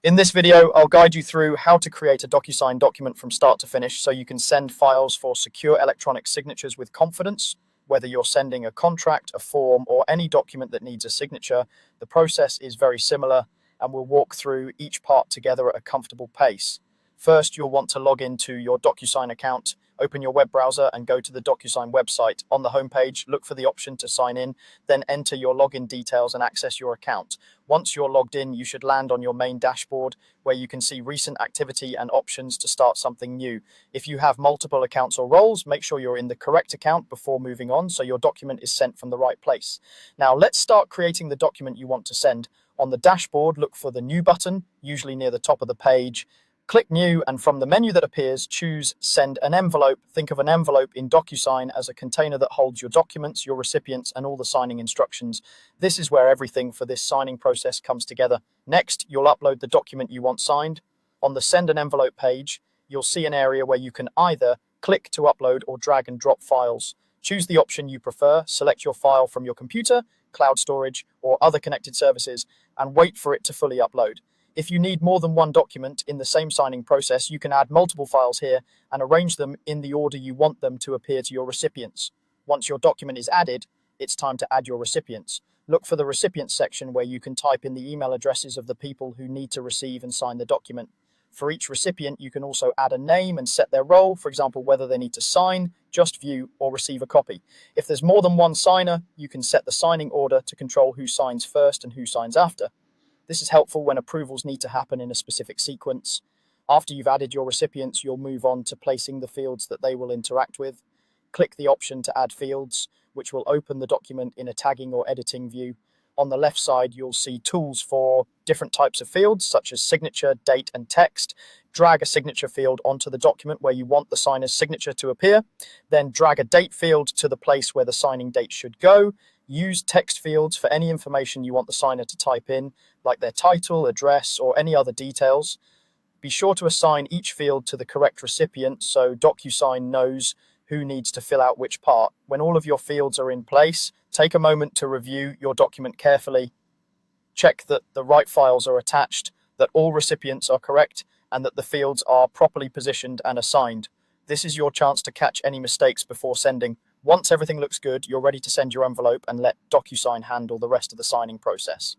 In this video, I'll guide you through how to create a Docusign document from start to finish so you can send files for secure electronic signatures with confidence. Whether you're sending a contract, a form, or any document that needs a signature, the process is very similar, and we'll walk through each part together at a comfortable pace. First, you'll want to log into your Docusign account. Open your web browser and go to the Docusign website. On the homepage, look for the option to sign in, then enter your login details and access your account. Once you're logged in, you should land on your main dashboard where you can see recent activity and options to start something new. If you have multiple accounts or roles, make sure you're in the correct account before moving on so your document is sent from the right place. Now, let's start creating the document you want to send. On the dashboard, look for the New button, usually near the top of the page. Click New, and from the menu that appears, choose Send an Envelope. Think of an envelope in Docusign as a container that holds your documents, your recipients, and all the signing instructions. This is where everything for this signing process comes together. Next, you'll upload the document you want signed. On the Send an Envelope page, you'll see an area where you can either click to upload or drag and drop files. Choose the option you prefer, select your file from your computer, cloud storage, or other connected services, and wait for it to fully upload. If you need more than one document in the same signing process, you can add multiple files here and arrange them in the order you want them to appear to your recipients. Once your document is added, it's time to add your recipients. Look for the recipients section where you can type in the email addresses of the people who need to receive and sign the document. For each recipient, you can also add a name and set their role, for example, whether they need to sign, just view, or receive a copy. If there's more than one signer, you can set the signing order to control who signs first and who signs after. This is helpful when approvals need to happen in a specific sequence. After you've added your recipients, you'll move on to placing the fields that they will interact with. Click the option to add fields, which will open the document in a tagging or editing view. On the left side, you'll see tools for different types of fields, such as signature, date, and text. Drag a signature field onto the document where you want the signer's signature to appear. Then drag a date field to the place where the signing date should go. Use text fields for any information you want the signer to type in, like their title, address, or any other details. Be sure to assign each field to the correct recipient so Docusign knows who needs to fill out which part. When all of your fields are in place, take a moment to review your document carefully. Check that the right files are attached, that all recipients are correct, and that the fields are properly positioned and assigned. This is your chance to catch any mistakes before sending. Once everything looks good, you're ready to send your envelope and let Docusign handle the rest of the signing process.